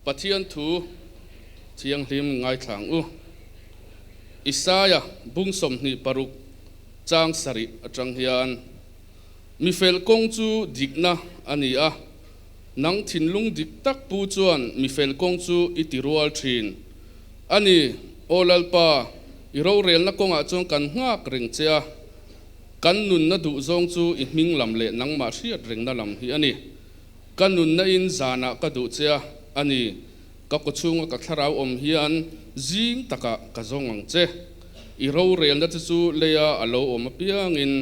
Pathian thu thiang hlim ngai thlang u Isaya bung som ni paruk chang sari atang hian mi fel kong chu dikna ani a nang thinlung dik tak pu chuan mi fel kong chu itirual thin ani olalpa iro rel na konga chong kan ngak ring chia kan nun na du zong chu I hming lam le nang ma hriat ring na lam hi ani kan nun na in zana ka du chia ani ka ko chunga ka tharau om hian zing taka ka zongang che iro rel na chu leya alo om piang in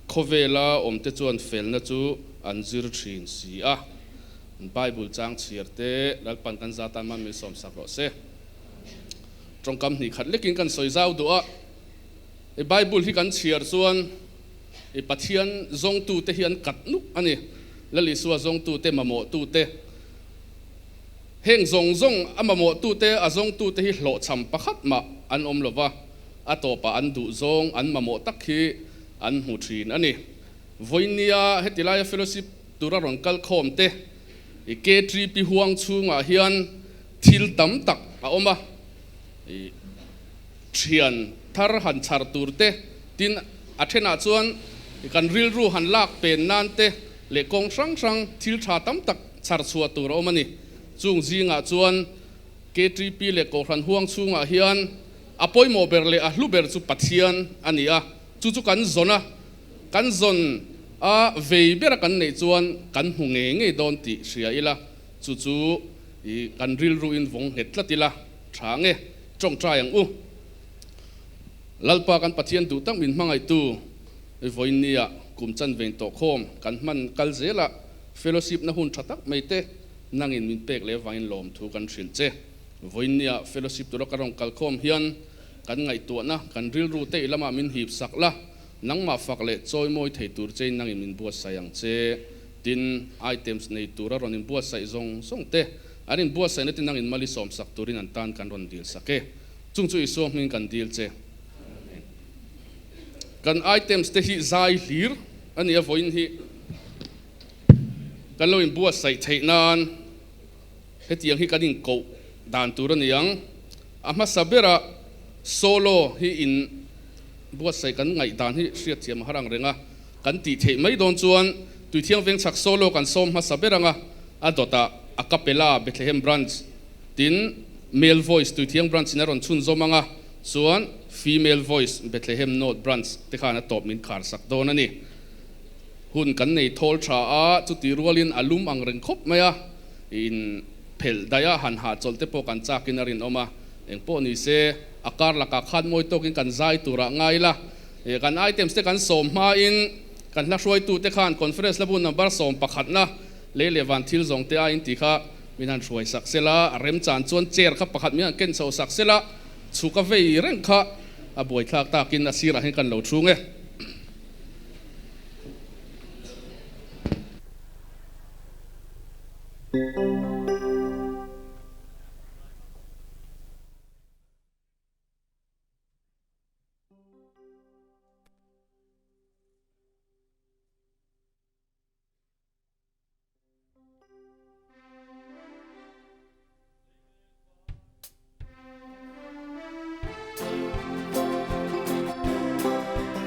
khovela om te chuan fel na chu an zir thin si a Bible chang chiarte lalpan kan zatan ma mi som sak ro se trong kam ni khat lekin kan soi zau do a e Bible hi kan chiar chuan e pathian zong tu te hian kat nu ani lali suwa zong tu te mamo tu te heng zong zong amamo tu te a zong tu te hi hlo cham pakhat ma an om lova atopa an du zong an mamo tak hi an hu thin ani voinia hetilaya fellowship tura ron kal khom te e k3 pi huang chunga hian thil tam tak a oma e thian thar han char tur te tin athena chuan kan ril ru han lak pen nan te le kong sang sang thil tha tam tak char chua tur omani chung zinga chuan k3 pi le ko ran huang chunga hian apoi mo ber le a hluber chu pathian ania chu kan zona kan zon a vei ber kan nei chuan kan hu nge don ti ria ila chu I kan ril ru in vong hetla tila thange trong tryang u lalpa kan pathian du tang min mangai tu voinia Kum Chanve Intawhkhawm kan man kal zela fellowship na hun thatak meite nangin min pek le vain lom thu kan thril che voinia fellowship tu karong kal khom hian kan ngai tu na kan ril ru te lama min hip sakla nang ma fak le choi moi thei tur che nangin min buat sayang che tin items nei tura ron in buat sai zong song te arin buat sai netin nangin mali som sak turin an tan kan ron dil sake chung chu isom min kan dil che kan items te hi zai hlir ani a voin hi kan lo in buat sai thei nan hetiang hi kanin ko dan turan yang ama sabera solo hi in buat sai kan ngai dan hi hriat thiam harang renga kan ti thei mai don chuan tui thiang veng chak solo kan som ma saberanga adota a capella Bethlehem branch tin male voice tui thiang branch in ron chun zomanga chuan female voice Bethlehem North branch te khana top min khar sak don ani hun kan nei thol tha a chu ti rualin alum ang reng khop maya in phel daya han ha cholte po kan chakin arin oma engpo ni se akar laka khan moi tokin kan zai tura ngaila e kan items te kan som ma in kan la roi tu te khan conference labun number som pakhat na le van thil zong te a in ti kha minan roi saksela rem chan chon chair kha pakhat mi ken so saksela chuka vei reng kha a boi thak takin a sira hen kan lo thunge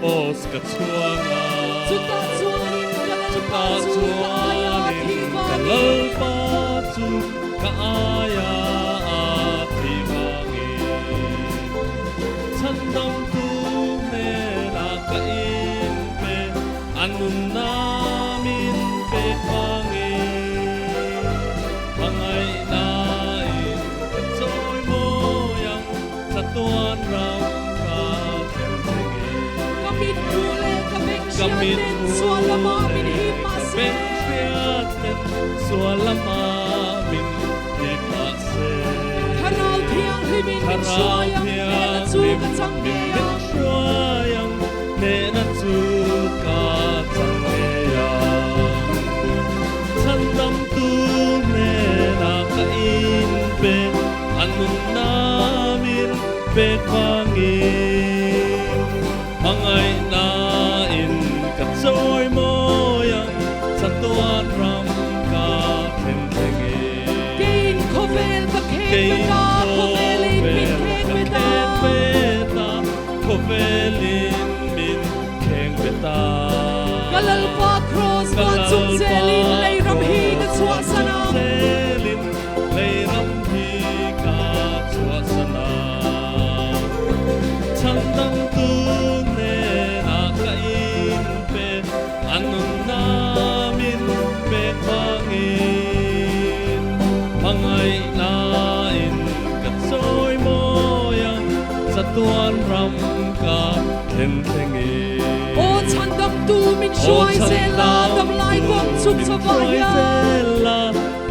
Os ka chuanga chuta chuanin kalalpa chu kaaya atimagi chandam tu me na kain pe anun namin pe pangi pangai nain joy mo yang satuan ram Kamit sualama min hipase sualama min hipase Kanal thiang himin shoyang nena chu ka changmeya shoyang nena chu ka changmeya Chandam tu nena kain pe anun namin pe pangin mangai Soy moyang sa tuan ram ka tentenge Kain kovel Galalpa cross pa chung selin lei ram hi ka chua sana Chandang tu ne na ka in pe anun namin pe pangin mangai na in kat soy moyang sa tuan ram ka khen thengi o chandam tu min shuai sela dam lai kong chuk chawaya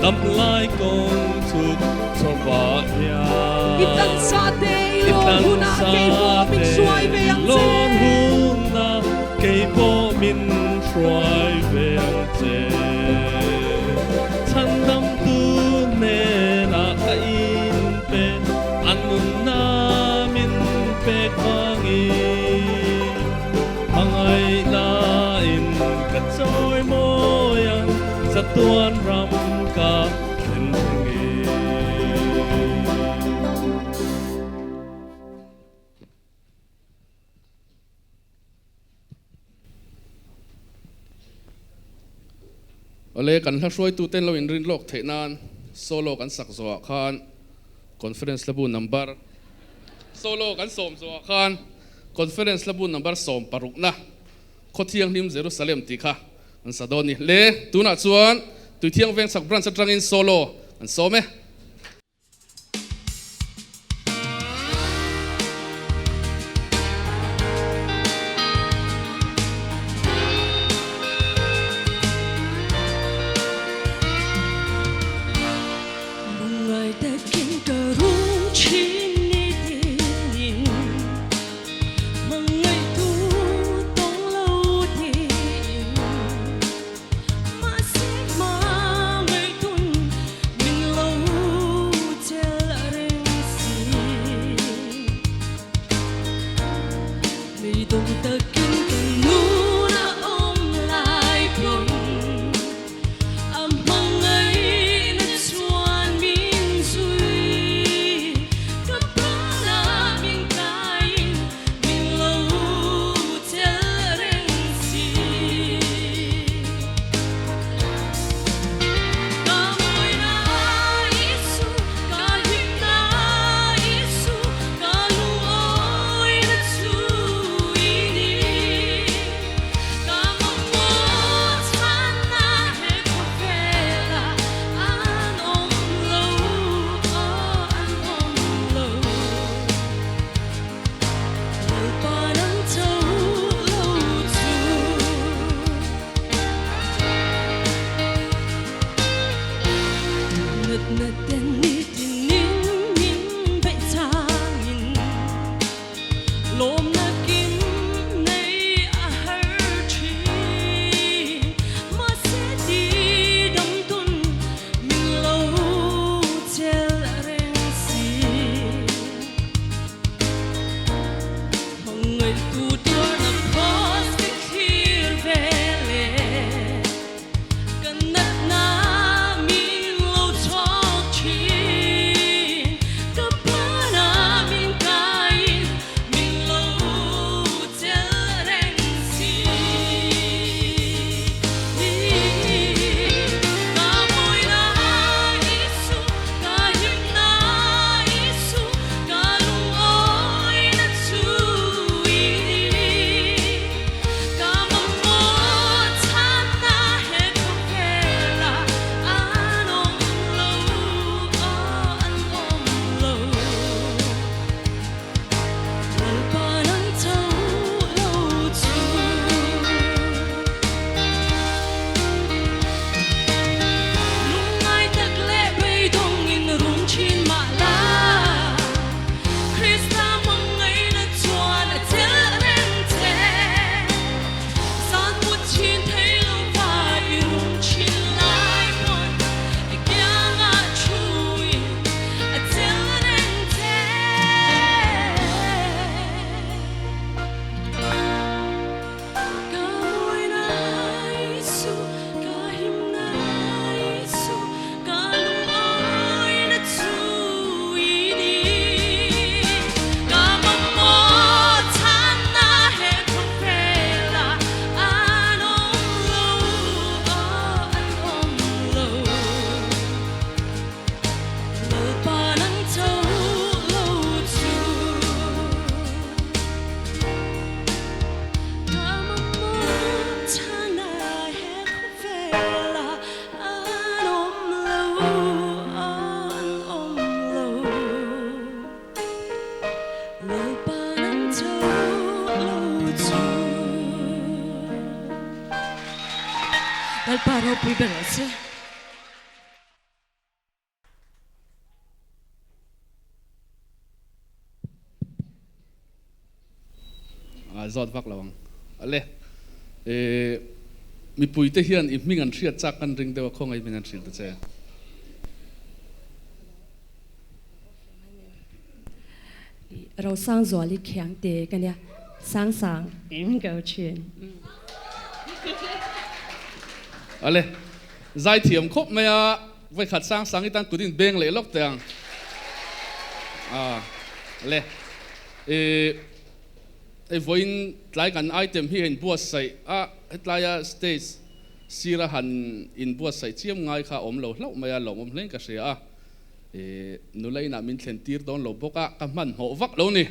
dam lai kong chuk chawaya itan sa te ilon huna kei bo min shuai ve ang lon che huna kei bo min shuai ve ang che chandam tu ne na ka in pe anun namin pe pangin mangai na in ka choy moyang sa tuan ram ka khen thengi ole kan hlasoi tu ten lo in rin lok thenan solo kan sak zo khan conference labu number solo kan som zo khan conference labu number som paruk na khothiang nim Jerusalem ti kha an sadoni le tuna chuan tu thiang veng sak branch atangin solo an some Bungai takin karung chini din mangai tu tong lau din masih ma ngai tun min lau pui bel che zot vak lawang ale mi pui te hian I hming an thiat chak kan ring dewa khong ai min an thil te che rau sang zo li khyang te kan ya sang in go chen ale zai thiam khop maya vai khat sang I tan kudin beng le lok tang le voin tlai kan item hi in buat sai tlai stage sira han in buat sai chiam ngai kha om lo hlau maya lo om hleng ka sia nulai na min thlen tir don lo boka ka man ho vak lo ni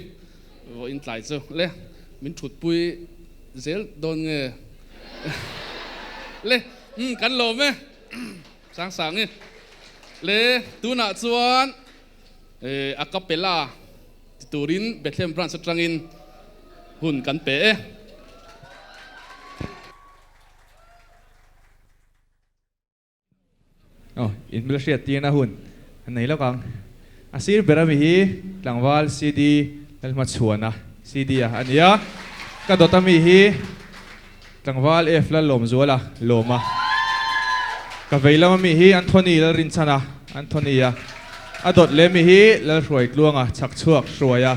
voin tlai chu le min thut pui zel don nge le kan lo me sang ni le tu na chuan a capella turin Bethlehem branch atangin hun kan pe in Malaysia tina hun nei lo kang asir berami hi tlangwal CD elma chuana CD ania ka dotami hi tlangwal F la lom zola loma ka veilama mi hi Anthony la rinchana Anthony adot le mi hi la roi tluanga chak chuak roya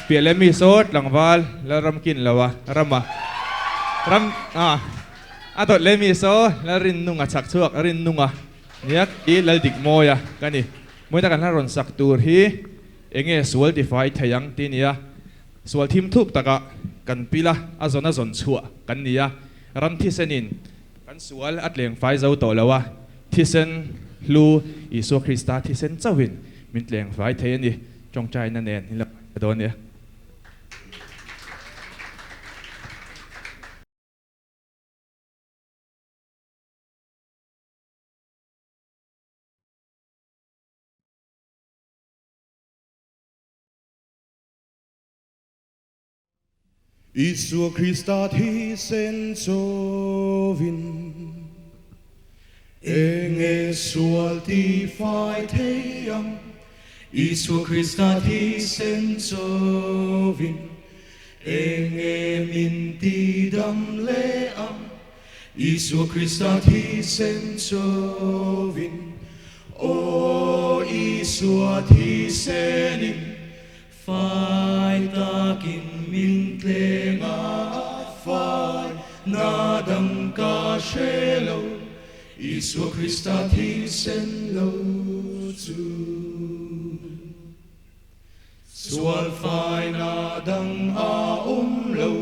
piale mi sot tlangwal la ramkin lawa rama ram adot le mi so la rin nunga chak chuak rin nunga niak I laldik moya kani moi ta kan ron sak tur hi enge sual defy thayang tinia sual thim thup taka kan pila azona zon chua kan nia ram thisenin kan sual atleng fai zo to lawa thisen lu Isu Krista thisen chawin min tleng fai thayani chongchai na nen hila donia Isu Krista thisen chawin enge sual ti fai thayang Isu Krista thisen chawin enge min ti dam le am Isu Krista thisen chawin o Isu thisenin fai takin min tlenga fai nadam ka shelo Isu Krista thisen lo chu sual fai nadam lo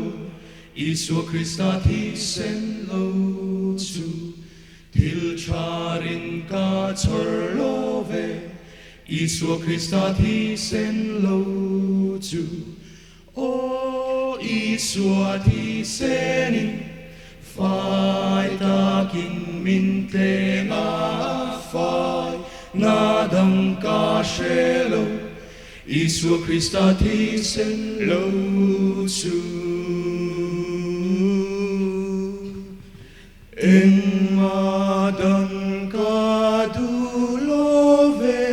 Isu Krista thisen lo chu til charin ka chorlove Isu Krista thisen lo chu o Isu thisenin fai takin min tlenga fai nadam ka shelo Isu Krista thisen lo chu en madam ka dulove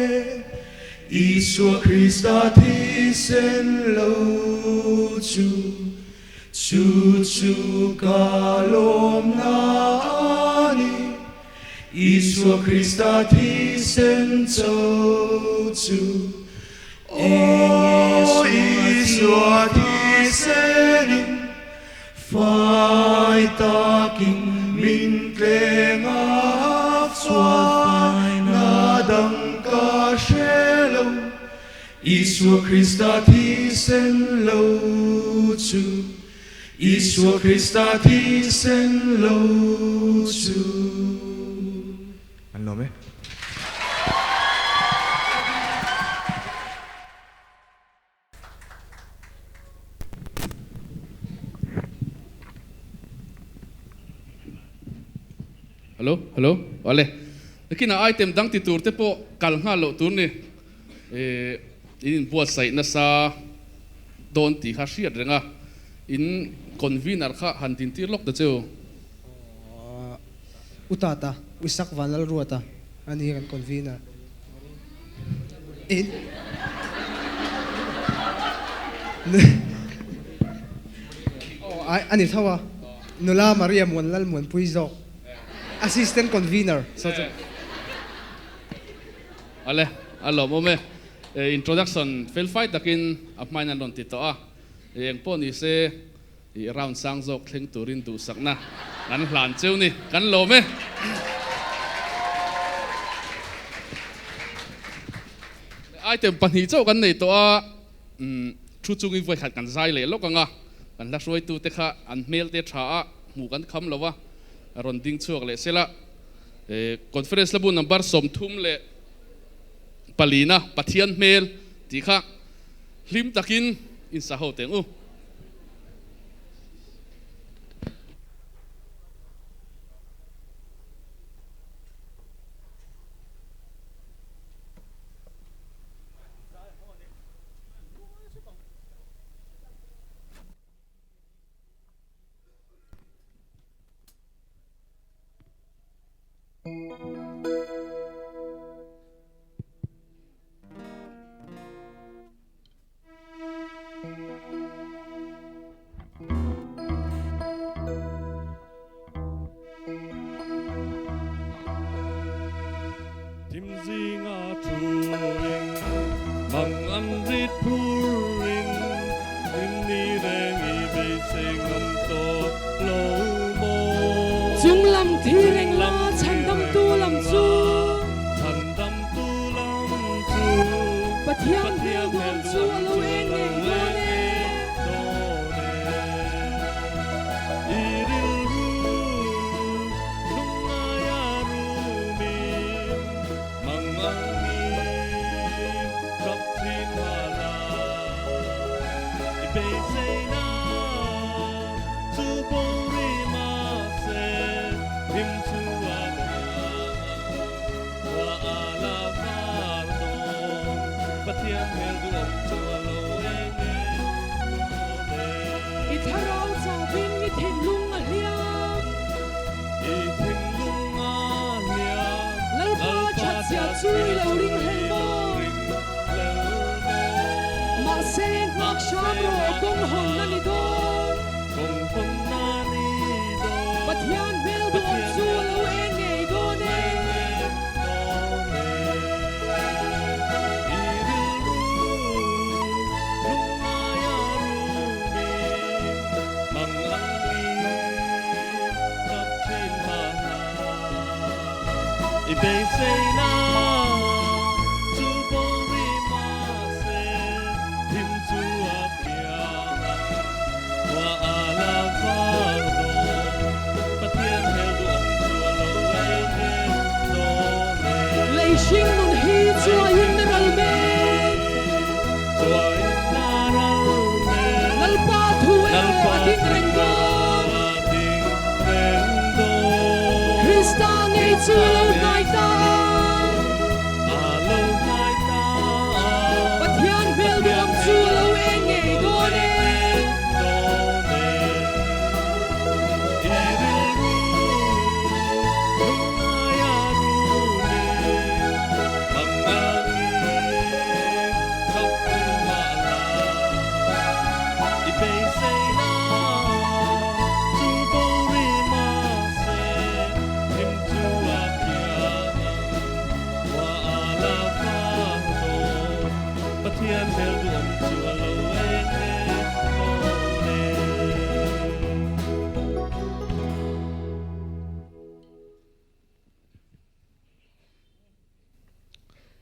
Isu Krista thisen lo chu chu kalom na ani Isu Krista thisen chu o Isu thisenin fai takin min tlenga fai nadam ka shelo Isu Krista thisen lo chu Isu Krista thisen lo chu an lo me hello ole lakina item dang ti tur te po kal nga lo tur ni in buat sai na sa don ti kha hriat renga in convener kha han tin tir lok da cheu utata Wisak Vanal Ruata. Ani kan convener. In. Oh, ani thawa. Nula Maria Monlal Mon Puizok. Assistant convener. So Ale, alo mo me. Introduction fail fight takin apmai nan don tito a. Yang po ni se round sang zok thling turin du sakna. Kan hlan cheu ni kan lo me. Item pani chau kan nei to a thu chung in voi khat kan zai le lo ka nga. Kan la roi tu te kha an mail te tha a mu kan kham lo wa. Ron ding chuak le sela. Conference la bu number som thum le Palina, Pathian mail, tika, lim takin in saho tengu.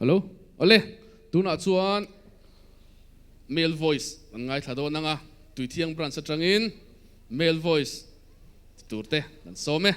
Hello, ole, tu na chuan male voice, ngai thado nanga, tui thiang branch atangin, male voice, turte, dan some.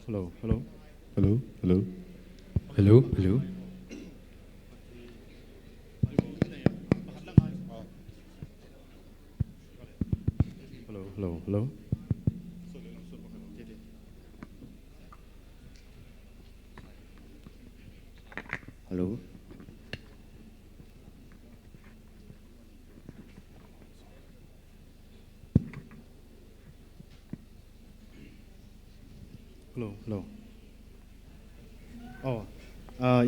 hello, hello, hello, hello, hello, hello. Hello, hello, hello. Hello. Hello, hello.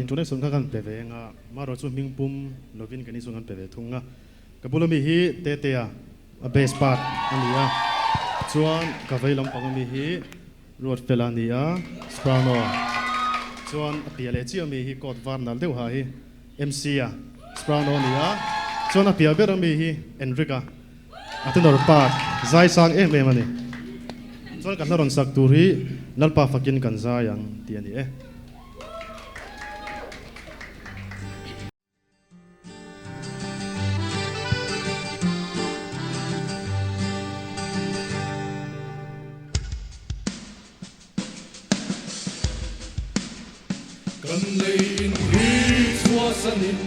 Internet sunga kan peve nga maro chu mingpum lovin kani sungan peve thunga kabulami hi te a base part ania chuan ka veilam pangami hi road pelania sprano chuan piale chi ami hi kot varnal deu ha hi MC a sprano nia chuan a pia berami hi Enrica atenor park zai sang ani chuan kan laron sak tur hi lalpa fakin kan za yang ti ani Kan lein hi suasanin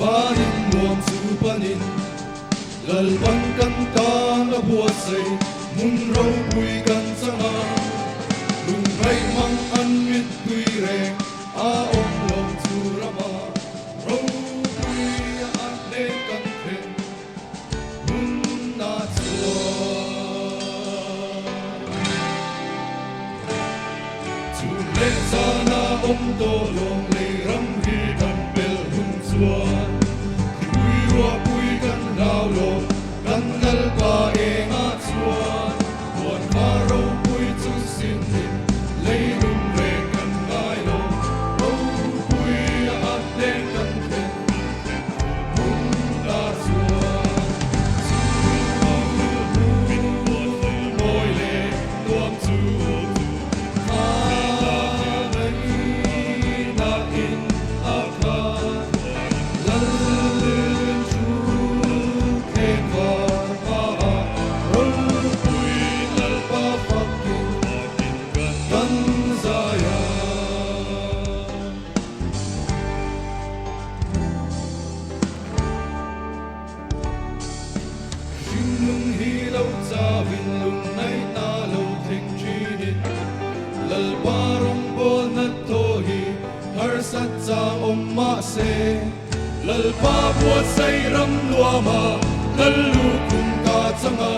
vanin nuam supanin lalban kan tang abuasai mun rau pui kan sanga lung hai mang an mit pui re a om long surama rau pui an le kan theng mun na chua chu le sana om to long le ram hi kan bel hun chuan pui ro pui kan lao lo kan nal pa e nga chuan buat ma ro pui chu sin din le lum re kan ngai lo ro pui a le kan the mun na chuan moi le tuam chu lalpa buat say ram luama lalu kum ka changa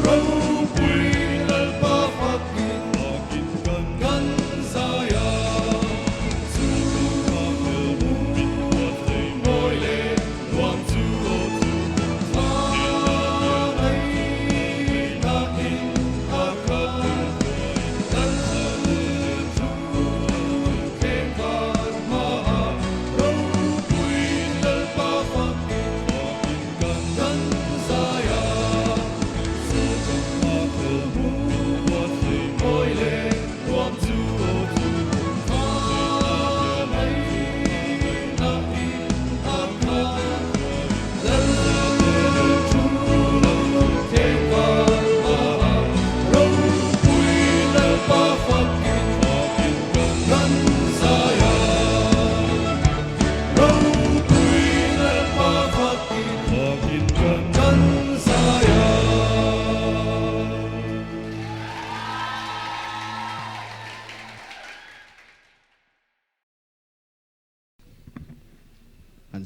rau pui lalpa fakin kan saya su moi le luam chu ma ai na in akha dan chu ke kar ma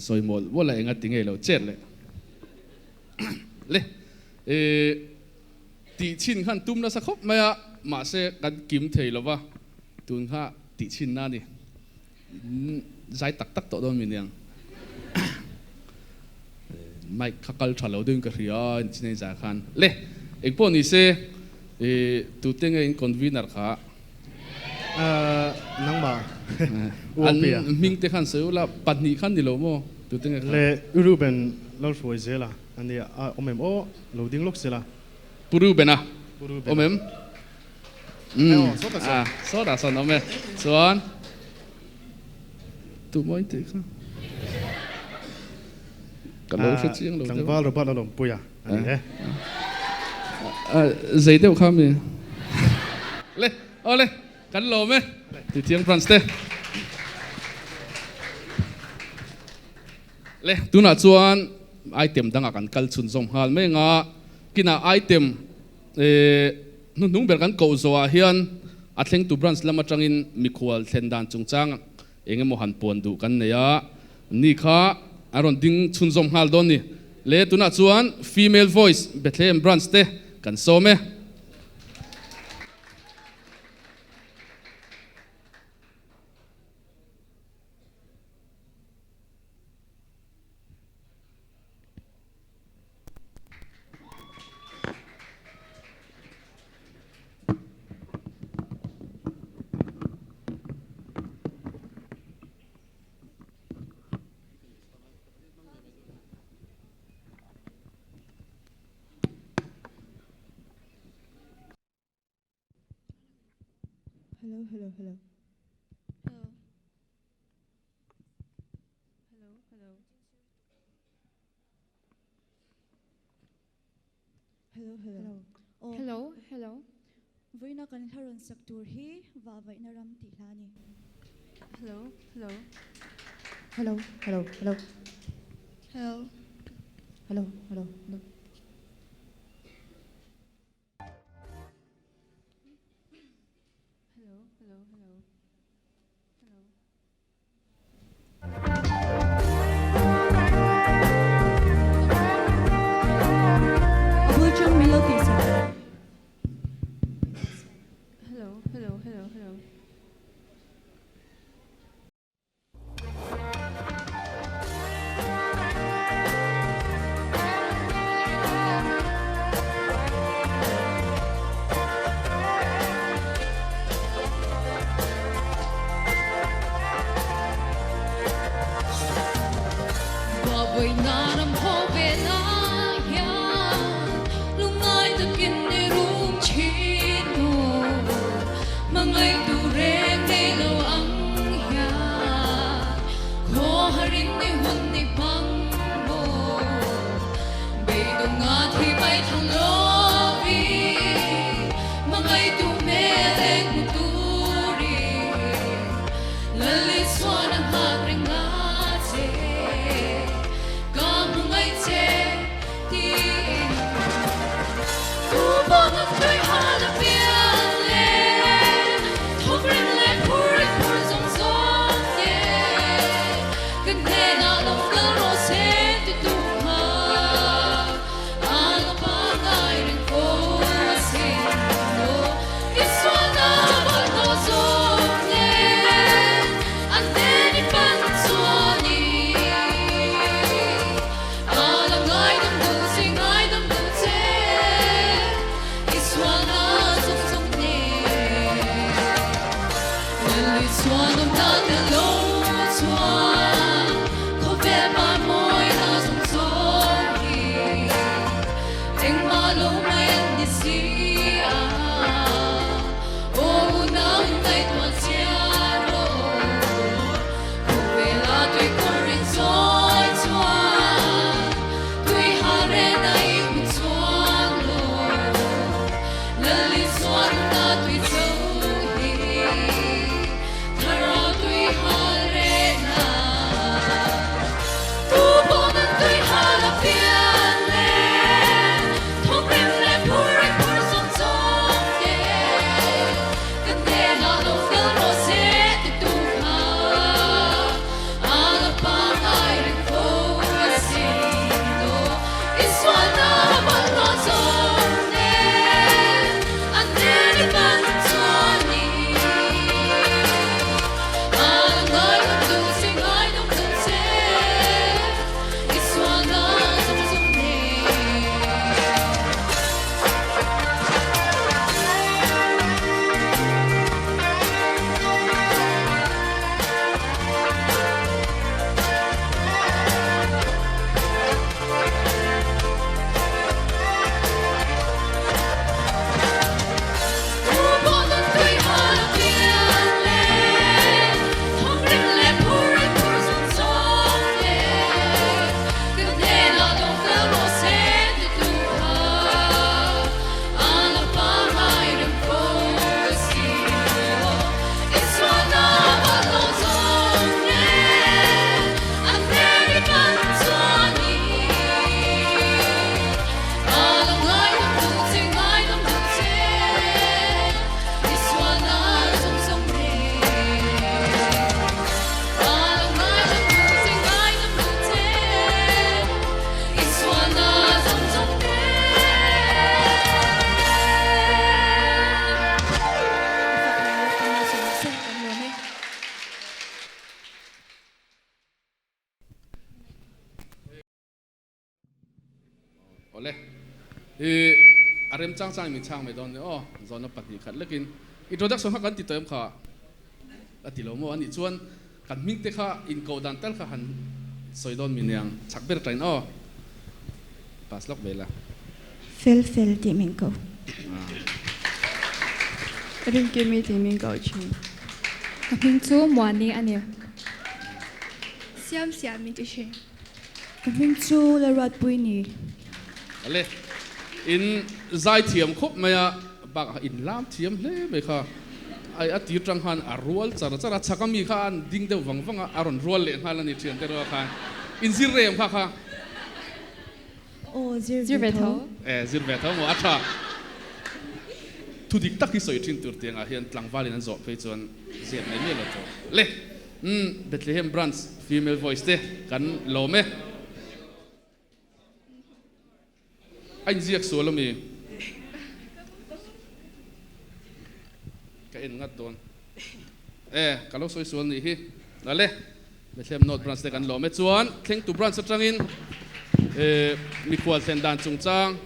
soi mol wala enga tinge lo chet le ti chin khan tum na sa khop maya ma se kan kim thei lo wa tun kha ti chin na ni zai tak tak to don min yang mai khakal thalo ding ka ria chin za khan le ekpo ni se tu tenge in convener kha nang ma an ming te khan seula patni khan ni lo mo tu tenge le uruben lol foi zela ani omem o loading lok zela puru bena omem so da son ome son tu moi te kha ka lo fe chiang lo tang wal ro ba lo puya ani zai deu kham ni le ole kan lo me ti thiang France te le tuna chuan item danga kan kal chun zom hal me nga kina item nung ber kan ko zo a hian atleng tu branch lama tangin mikhwal thlendan chungchang engemaw han pon du kan neya ni kha aron ding chun zom hal don ni le tuna chuan female voice Bethlehem branch te kan so me Hello, hello, hello. Hello. Hello, hello. Hello, hello. Oh. Hello, hello. Vui na kan haron saktur hi vavai na ram tihlani. Hello, hello. Hello, hello, hello. Hello. Hello, hello, hello. Hello, hello, hello. Hello. Abulchang melody sa. Hello, hello, hello, hello. Baboy na nam hobe na ya lungai ta kin ni rum chino mangai tu reng ne lo ang ya ko harin ni hun ni pang bo be do nga thi bai thang lo vi mangai tu me reng tu ri lali swan ha ring nga che Thara tui hal re na le arem chang chang min chang me don oh zona pati khat lekin introduction kan ti toem kha atilo mo ani chuan kan ming te kha in ko dan tel kha han soidon minyang chakber train oh pas lok bela Phil ti mình cầu. Ring ke mi ti min ko chi. Ka phing chu muan ni ani Siam mi ti she. Mình chú là rót bùi nì. le in zai thiam khop maya bak in lam thiam le me kha ai ati tang han arwal chara chakami kha an ding de wang aron rol le hal ani thian te ro kha in zir rem kha Ô zir ve tho zir ve tho mo atha thu dik tak hi soi thin tur tiang a hian tlang valin an zo pe chuan ziat mai me lo to le Bethlehem branch female voice te kan lo me anh ziak số là mi cái in ngắt tuần cái lúc soi số này hi là le Bethlehem North branch đểกันlo me chuan theng tu branch atang in mi kwal sen dan chung chang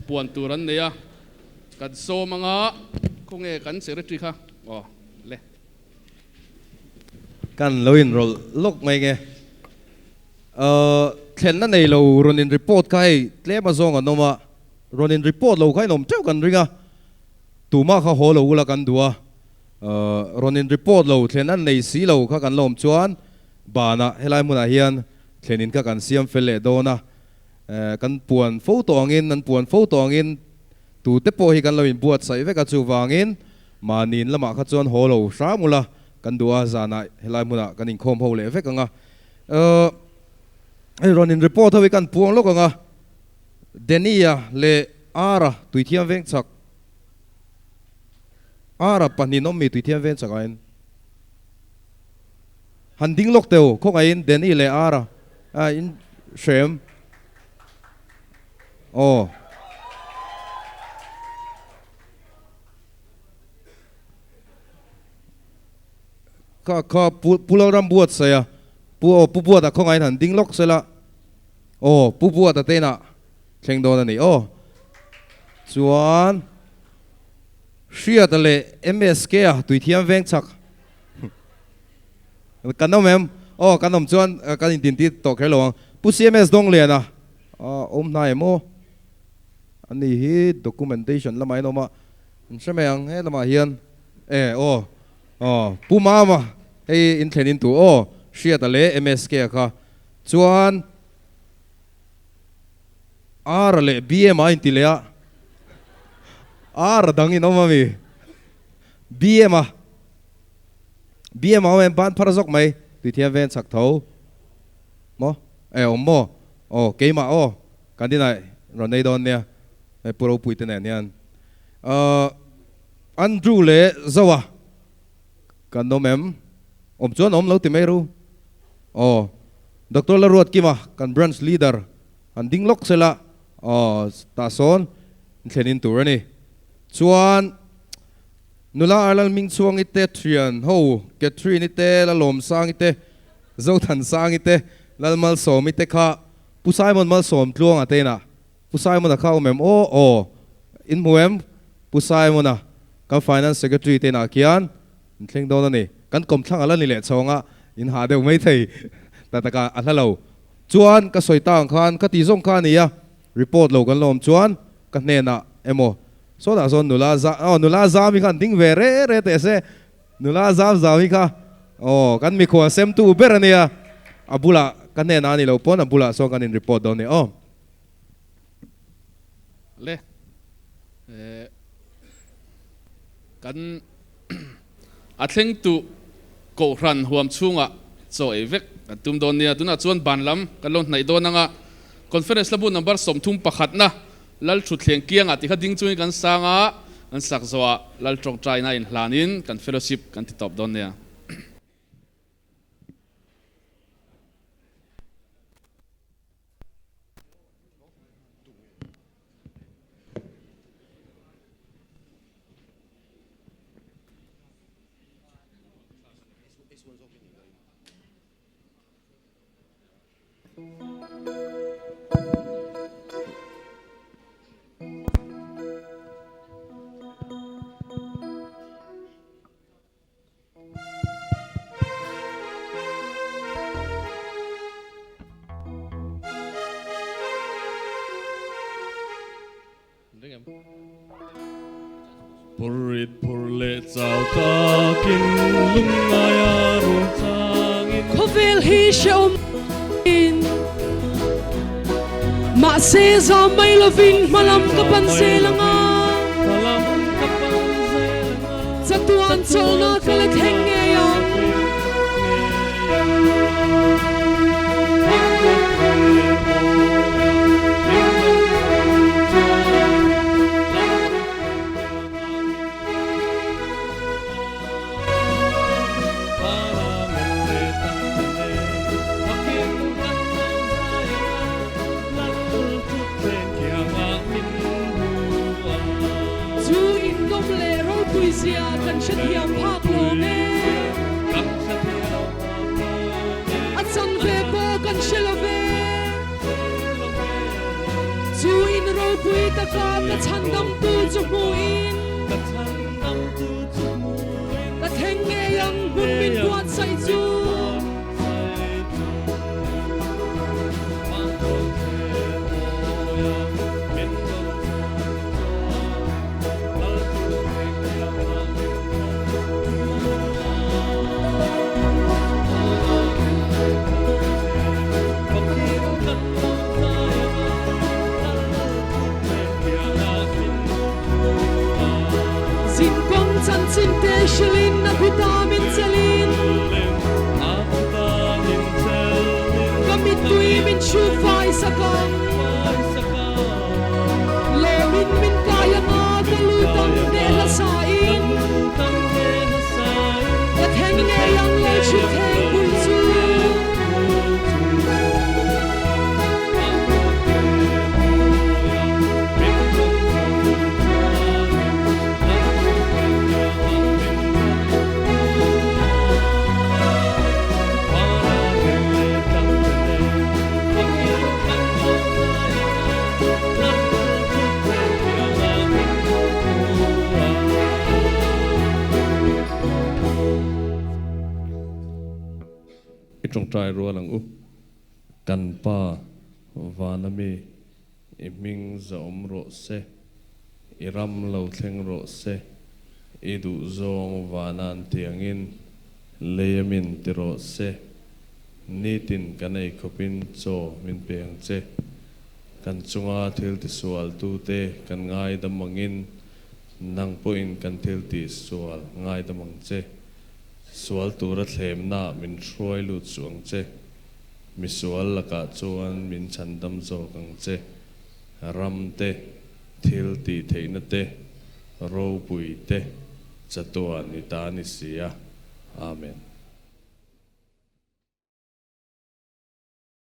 puan turan neya kan so manga kung kan secretary kha le kan loin rol lok mai nge thlen na nei lo ronin report kai tle ma zong anoma ronin report lo khai nom chau kan ringa tuma kha ho lo la kan dua ronin report lo thlen an nei si lo kha kan lom chuan bana helai muna hian thlenin kha kan siam fele dona kan puan photo angin nan puan photo angin tu te po hi kan loin buat sai veka chu wangin manin lama kha chuan ho lo sa mula kan dua zana helai muna kan in khom ho le vekanga ronin report hawi kan puang lokanga denia le ara tuithiam veng chak ara paninom mi tuithiam veng chakain handing lok teu khongain deni le ara in shem ka pulang buat saya pu buat da khongai han ding lok sela pu buat da tena theng don ani chuan shia da le msk a tuithiam veng chak kanom em kanom chuan kan in tin ti to khelong pu cms dong le na na emo ani hi documentation lamai no ma semeng he lama hian pu mama hey in thlenin tu shia ta le msk kha chuan ar le bm a intilea ar dangi no mami bm a men ban parazok mai tuithia ven chak tho mo mo keima kan dinai ronei don nia puro puite ne nian andrew le zawa kan no mem chuan lo ti mai ru Dr. la ruat kima kan branch leader an ding lok sela ta son thlenin tur ani chuan nula arlan ming chuang ite trian ho ketrin ite la lom sang ite zo than sang ite lal mal som ite kha pusai mon mal som tluang atena pusai mon kha mem in muem pusai mona ka finance secretary te na kian thleng don ani kan kom thlang ala ni le chonga in ha deu mai thei tataka athalo chuan ka soitang khan ka ti zong khan nia report lo kan lom chuan ka hna emo so da zon nula za mi khan ding ve re te se nula za mi kha kan mi kho sem tu berania abula kan hna ni lo pon abula so kan in report don ni le kan atheng tu ko ran huam chunga so evek tum don nia tuna chuan banlam kan lon hnai don anga conference labu number som thum pakhat na lal thu thleng kiang ati kha ding chui kan sanga an sak zowa lal trong trai na in hlanin kan fellowship kan ti top don nia Sao ta kin lung aya rung changin Khovel hi sheom in Ma se za mai lovin malam kapan se langa Malam kapan se langa Zatuan cholna kalat henge yang kan Pathiam Pawl at sang bebo kan shelove chu in ro pui ta ka chandam tu chu muin ta thenge yang bun min buat sai chu Sin te shilin na vitamin selin Kamit tui min shu fai sakam Le min kaya nga kalutang de la sain At heng ne yang le shu theng bul su trong trai rùa lăng u kan pa vanami iming zom ro se iram lo thleng ro se idu zong vanan tiangin leyamin tiro se nitin kanai khopin cho min peng che kan chunga thil ti sual tu te kan ngai damangin nang poin kan thil ti sual ngai damang che sual tura thlem na min hruai lu chuang che mi sual laka chuan min chandam zo kang che ram te thil ti theina te ro pui te chatuan ni ta ni sia amen